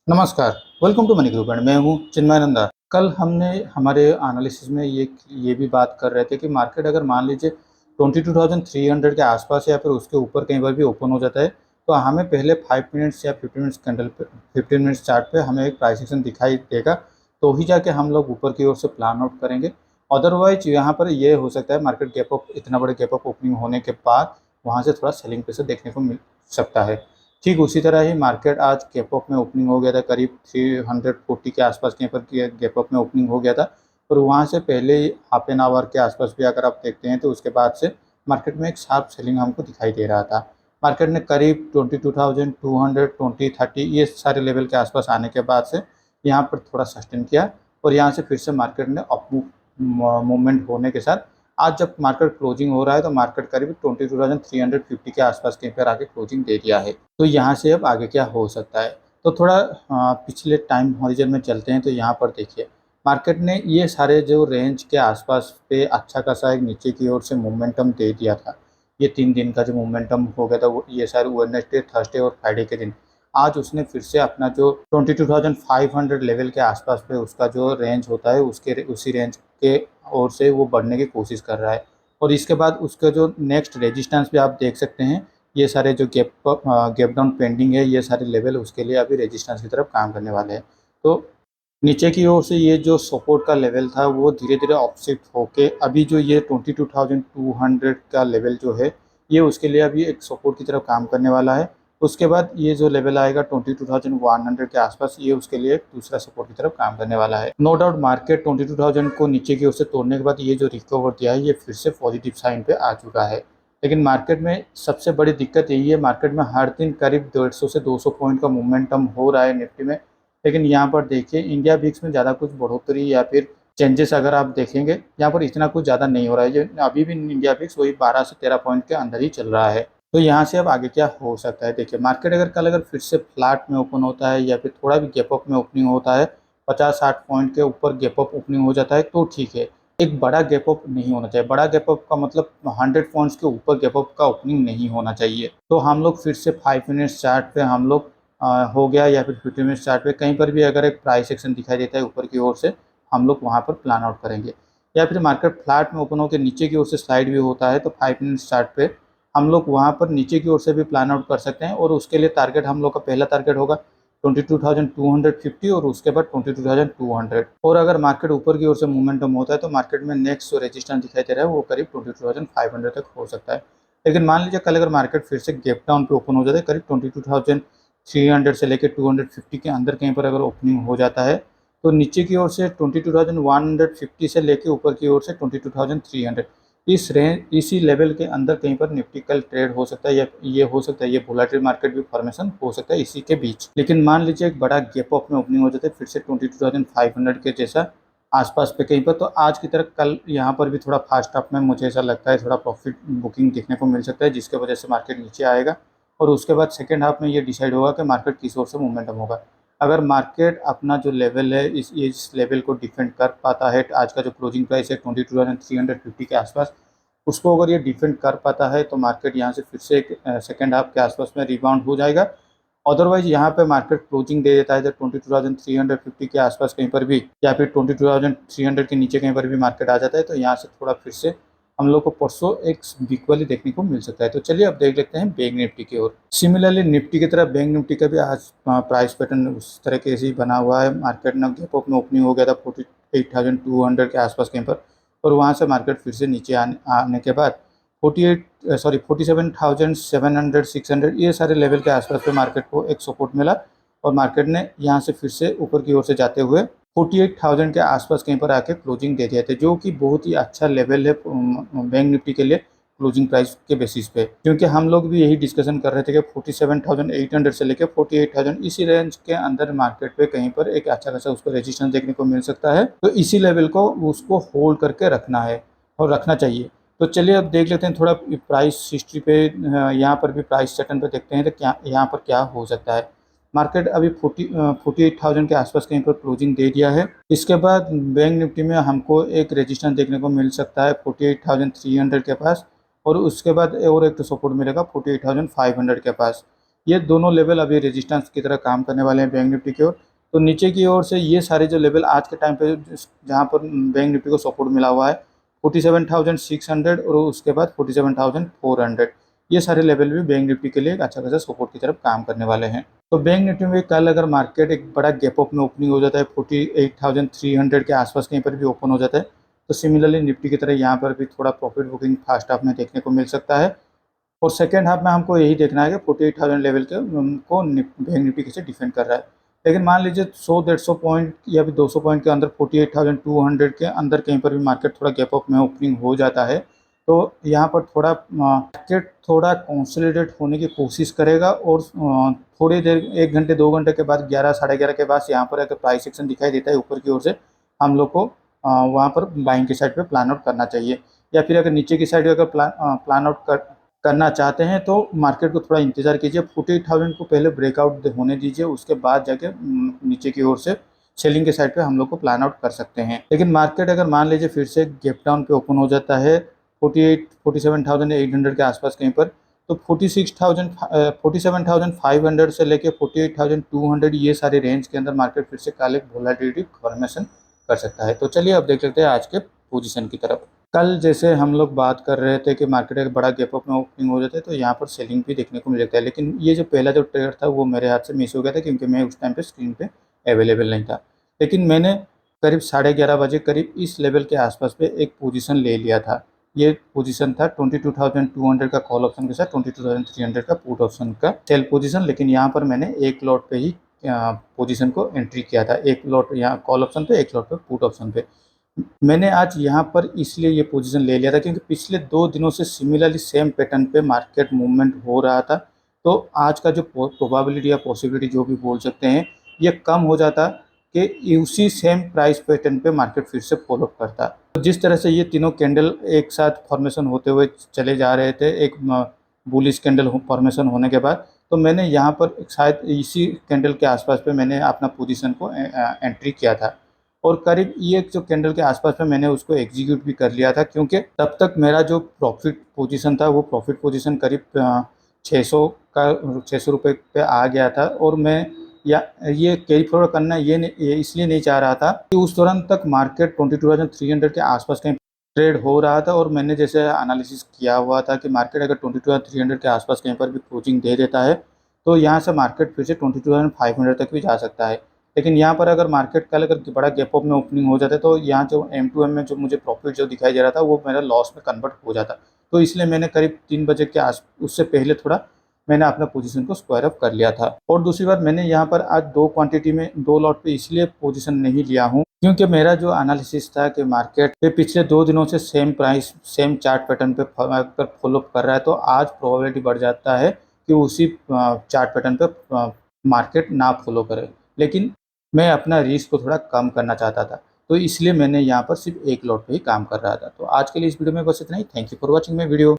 नमस्कार, welcome to money group and मैं हूँ चिन्मय नंदा। कल हमने हमारे एनालिसिस में ये भी बात कर रहे थे कि मार्केट अगर मान लीजिए 22,300 के आसपास या फिर उसके ऊपर कहीं बार भी ओपन हो जाता है, तो हमें पहले 5 मिनट्स या 15 मिनट्स कैंडल पे 15 मिनट्स चार्ट पे हमें एक प्राइस एक्शन दिखाई देगा, तो ही जाके हम लोग ऊपर की ओर से प्लान आउट करेंगे। अदरवाइज यहाँ पर ये हो सकता है मार्केट गैप अप इतना बड़े गैप अप ओपनिंग होने के बाद वहाँ से थोड़ा सेलिंग प्रेशर देखने को मिल सकता है। ठीक उसी तरह ही मार्केट आज गैप अप में ओपनिंग हो गया था, करीब 340 के आसपास कहीं पर गैप अप में ओपनिंग हो गया था। और वहाँ से पहले ही हाफ एन आवर के आसपास भी अगर आप देखते हैं तो उसके बाद से मार्केट में एक शार्प सेलिंग हमको दिखाई दे रहा था। मार्केट ने करीब 22,200 2030 ये सारे लेवल के आसपास आने के बाद से यहाँ पर थोड़ा सस्टेन किया और यहाँ से फिर से मार्केट ने अप मूवमेंट होने के साथ आज जब मार्केट क्लोजिंग हो रहा है तो मार्केट करीब 22,350 के आसपास कहीं पर आके क्लोजिंग दे दिया है। तो यहाँ से अब आगे क्या हो सकता है, तो थोड़ा पिछले टाइम हॉरिजन में चलते हैं। तो यहाँ पर देखिए मार्केट ने ये सारे जो रेंज के आसपास पे अच्छा खासा एक नीचे की ओर से मोमेंटम दे दिया था। ये 3 दिन का जो मोमेंटम हो गया था वो ये सारे वेडनेसडे, थर्सडे और फ्राइडे के दिन आज उसने फिर से अपना जो 22,500 लेवल के आसपास पे उसका जो रेंज होता है उसके उसी रेंज के ओर से वो बढ़ने की कोशिश कर रहा है। और इसके बाद उसका जो नेक्स्ट रेजिस्टेंस भी आप देख सकते हैं, ये सारे जो गैप डाउन पेंडिंग है, ये सारे लेवल उसके लिए अभी रेजिस्टेंस की तरफ काम करने वाले हैं। तो नीचे की ओर से ये जो सपोर्ट का लेवल था वो धीरे धीरे ऑफसेट होके अभी जो ये 22,200 का लेवल जो है ये उसके लिए अभी एक सपोर्ट की तरफ काम करने वाला है। उसके बाद ये जो लेवल आएगा 22,100 के आसपास ये उसके लिए एक दूसरा सपोर्ट की तरफ काम करने वाला है। नो डाउट मार्केट 22,000 को नीचे की ओर से तोड़ने के बाद ये जो रिकवर दिया है ये फिर से पॉजिटिव साइन पे आ चुका है। लेकिन मार्केट में सबसे बड़ी दिक्कत यही है, मार्केट में हर दिन करीब 150 से 200 पॉइंट का मोमेंटम हो रहा है निफ्टी में। लेकिन यहाँ पर देखिए इंडिया विक्स में ज़्यादा कुछ बढ़ोतरी या फिर चेंजेस अगर आप देखेंगे यहाँ पर इतना कुछ ज़्यादा नहीं हो रहा है। जो अभी भी इंडिया विक्स वही 12 से 13 पॉइंट के अंदर ही चल रहा है। तो यहाँ से अब आगे क्या हो सकता है, देखिए मार्केट अगर कल अगर फिर से फ्लैट में ओपन होता है या फिर थोड़ा भी गैप अप में ओपनिंग होता है, 50-60 पॉइंट के ऊपर गैप अप ओपनिंग हो जाता है तो ठीक है। एक बड़ा गैप अप नहीं होना चाहिए। बड़ा गैप अप का मतलब 100 पॉइंट्स के ऊपर गैप अप का ओपनिंग नहीं होना चाहिए। तो हम लोग फिर से 5 मिनट्स चार्ट पे हम लोग हो गया या फिर 15 मिनट्स चार्ट पे कहीं पर भी अगर एक प्राइस एक्शन दिखाई देता है ऊपर की ओर से हम लोग वहाँ पर प्लान आउट करेंगे। या फिर मार्केट फ्लैट में ओपन होकर नीचे की ओर से स्लाइड भी होता है तो 5 मिनट्स चार्ट पे हम लोग वहाँ पर नीचे की ओर से भी प्लान आउट कर सकते हैं। और उसके लिए टारगेट हम लोग का पहला टारगेट होगा 22,250 और उसके बाद 22,200। और अगर मार्केट ऊपर की ओर से मोमेंटम होता है तो मार्केट में नेक्स्ट जो रेजिस्टेंस दिखाई दे रहा है वो करीब 22,500 तक हो सकता है। लेकिन मान लीजिए कल अगर मार्केट फिर से गैप डाउन पे ओपन हो जाता है करीब 22,300 से लेकर 250 के अंदर कहीं पर अगर ओपनिंग हो जाता है तो नीचे की ओर से 22,150 से लेकर ऊपर की ओर से 22,300 इस रेंज इसी लेवल के अंदर कहीं पर निफ्टी कल ट्रेड हो सकता है। या ये हो सकता है ये वोलेटाइल मार्केट भी फॉर्मेशन हो सकता है इसी के बीच। लेकिन मान लीजिए एक बड़ा गैप अप में ओपनिंग हो जाता है फिर से 22,500 के जैसा आसपास पे कहीं पर, तो आज की तरह कल यहाँ पर भी थोड़ा फास्ट अप में मुझे ऐसा लगता है थोड़ा प्रॉफिट बुकिंग देखने को मिल सकता है जिसके वजह से मार्केट नीचे आएगा। और उसके बाद सेकेंड हाफ में ये डिसाइड होगा कि मार्केट किस ओर से मूवमेंटम होगा। अगर मार्केट अपना जो लेवल है इस लेवल को डिफेंड कर पाता है, आज का जो क्लोजिंग प्राइस है 22,350 के आसपास, उसको अगर ये डिफेंड कर पाता है तो मार्केट यहाँ से फिर से एक सेकेंड हाफ के आसपास में रिबाउंड हो जाएगा। अदरवाइज यहाँ पे मार्केट क्लोजिंग दे देता है जब 22,350 के आसपास कहीं पर भी या फिर 22,300 के नीचे कहीं पर भी मार्केट आ जाता है तो यहाँ से थोड़ा फिर से हम लोग को परसों एक वीक वाली देखने को मिल सकता है। तो चलिए अब देख लेते हैं बैंक निफ्टी की ओर। सिमिलरली निफ्टी की तरह बैंक निफ्टी का भी आज प्राइस पैटर्न उस तरह के ही बना हुआ है। मार्केट ना गैप अप में ओपनिंग हो गया था 48,200 के आसपास कहीं पर, और वहाँ से मार्केट फिर से नीचे आने के बाद 47,700 600 ये सारे लेवल के आसपास पे मार्केट को एक सपोर्ट मिला। और मार्केट ने यहाँ से फिर से ऊपर की ओर से जाते हुए 48,000 के आसपास कहीं पर आके क्लोजिंग दे दिए थे, जो कि बहुत ही अच्छा लेवल है बैंक निफ्टी के लिए क्लोजिंग प्राइस के बेसिस पे। क्योंकि हम लोग भी यही डिस्कशन कर रहे थे कि 47,800 से लेकर 48,000 इसी रेंज के अंदर मार्केट पे कहीं पर एक अच्छा खासा उसको रेजिस्टेंस देखने को मिल सकता है। तो इसी लेवल को उसको होल्ड करके रखना है और रखना चाहिए। तो चलिए अब देख लेते हैं थोड़ा प्राइस हिस्ट्री पे, यहाँ पर भी प्राइस पैटर्न पे देखते हैं तो क्या यहाँ पर क्या हो सकता है। मार्केट अभी 48,000 के आसपास कहीं पर क्लोजिंग दे दिया है। इसके बाद बैंक निफ्टी में हमको एक रेजिस्टेंस देखने को मिल सकता है 48,300 के पास, और उसके बाद और एक तो सपोर्ट मिलेगा 48,500 के पास। ये दोनों लेवल अभी रेजिस्टेंस की तरह काम करने वाले हैं बैंक निफ्टी की ओर। तो नीचे की ओर से ये सारे जो लेवल आज के टाइम पे जहाँ पर बैंक निफ्टी को सपोर्ट मिला हुआ है 47,600 और उसके बाद 47,400, ये सारे लेवल भी बैंक निफ्टी के लिए एक अच्छा खासा सपोर्ट की तरफ काम करने वाले हैं। तो बैंक निफ्टी में कल अगर मार्केट एक बड़ा गैप अप में ओपनिंग हो जाता है 48,300 के आसपास कहीं पर भी ओपन हो जाता है, तो सिमिलरली निफ्टी की तरह यहाँ पर भी थोड़ा प्रॉफिट बुकिंग फर्स्ट हाफ में देखने को मिल सकता है। और सेकेंड हाफ में हमको यही देखना है कि 48,000 लेवल के को बैंक निफ्टी कैसे डिफेंड कर रहा है। लेकिन मान लीजिए 100-150 पॉइंट या फिर 200 पॉइंट के अंदर 48,200 के अंदर कहीं पर भी मार्केट थोड़ा गैप अप में ओपनिंग हो जाता है, तो यहाँ पर थोड़ा मार्केट थोड़ा कंसोलिडेट होने की कोशिश करेगा और थोड़ी देर 1 घंटे 2 घंटे के बाद 11 साढ़े 11 के बाद यहाँ पर अगर प्राइस एक्शन दिखाई देता है ऊपर की ओर से, हम लोग को वहाँ पर बाइंग की साइड पे प्लान आउट करना चाहिए। या फिर अगर नीचे की साइड अगर प्लान आउट करना चाहते हैं तो मार्केट को थोड़ा इंतजार कीजिए, 48,000 को पहले ब्रेकआउट होने दीजिए, उसके बाद जाके नीचे की ओर से सेलिंग के साइड पे हम लोग को प्लान आउट कर सकते हैं। लेकिन मार्केट अगर मान लीजिए फिर से गैप डाउन पे ओपन हो जाता है 47,800 के आसपास कहीं पर, तो 47,500 से लेके 48,200 ये सारे रेंज के अंदर मार्केट फिर से काले वोलेटिलिटी फॉर्मेशन कर सकता है। तो चलिए अब देख लेते हैं आज के पोजीशन की तरफ। कल जैसे हम लोग बात कर रहे थे कि मार्केट एक बड़ा गैप अप में ओपनिंग हो जाता है तो यहाँ पर सेलिंग भी देखने को मिल जाता है, लेकिन ये जो पहला जो ट्रेड था वो मेरे हाथ से मिस हो गया था क्योंकि मैं उस टाइम पे स्क्रीन पे अवेलेबल नहीं था। लेकिन मैंने करीब 11:30 बजे करीब इस लेवल के आसपास पे एक पोजीशन ले लिया था। ये पोजीशन था 22,200 का कॉल ऑप्शन के साथ 22,300 का पुट ऑप्शन का सेल पोजीशन। लेकिन यहाँ पर मैंने एक लॉट पे ही पोजीशन को एंट्री किया था, एक लॉट यहाँ कॉल ऑप्शन पे, एक लॉट पे पुट ऑप्शन पे। मैंने आज यहाँ पर इसलिए ये पोजीशन ले लिया था क्योंकि पिछले 2 दिनों से सिमिलरली सेम पैटर्न पे मार्केट मूवमेंट हो रहा था। तो आज का जो प्रोबेबिलिटी या पॉसिबिलिटी जो भी बोल सकते हैं, ये कम हो जाता कि उसी सेम प्राइस पैटर्न पे मार्केट फिर से फॉलो करता। तो जिस तरह से ये तीनों कैंडल एक साथ फॉर्मेशन होते हुए चले जा रहे थे, एक बुलिश कैंडल फॉर्मेशन होने के बाद, तो मैंने यहाँ पर शायद इसी कैंडल के आसपास पे मैंने अपना पोजीशन को एंट्री किया था और करीब ये जो कैंडल के आसपास में मैंने उसको एग्जीक्यूट भी कर लिया था क्योंकि तब तक मेरा जो प्रॉफिट पोजीशन था वो प्रॉफिट पोजीशन करीब 600 का 600 रुपये पे आ गया था। और मैं या ये कैरी फॉरवर्ड करना ये इसलिए नहीं चाह रहा था कि उस दौरान तक मार्केट 22,300 के आसपास कहीं ट्रेड हो रहा था और मैंने जैसे एनालिसिस किया हुआ था कि मार्केट अगर 22,300 के आसपास कहीं पर भी क्लोजिंग दे देता है तो यहाँ से मार्केट फिर से 22,500 तक भी जा सकता है। लेकिन यहाँ पर अगर मार्केट कल अगर बड़ा गैप अप में ओपनिंग हो जाता है तो यहाँ जो M2M में जो मुझे प्रॉफिट जो दिखाई दे रहा था वो मेरा लॉस में कन्वर्ट हो जाता। तो इसलिए मैंने करीब 3 बजे के उससे पहले थोड़ा मैंने अपना पोजीशन को स्क्वायर अप कर लिया था। और दूसरी बात, मैंने यहाँ पर आज 2 क्वांटिटी में 2 लॉट पे इसलिए पोजीशन नहीं लिया हूँ क्योंकि मेरा जो एनालिसिस था कि मार्केट पे पिछले 2 दिनों से same price same chart pattern पे फॉलो कर रहा है, तो आज प्रोबेबिलिटी बढ़ जाता है कि उसी चार्ट पैटर्न पे मार्केट ना फॉलो करे। लेकिन मैं अपना रिस्क को थोड़ा कम करना चाहता था, तो इसलिए मैंने यहाँ पर सिर्फ एक लॉट पे ही काम कर रहा था। तो आज के लिए इस वीडियो में बस इतना ही। Thank you for watching my video.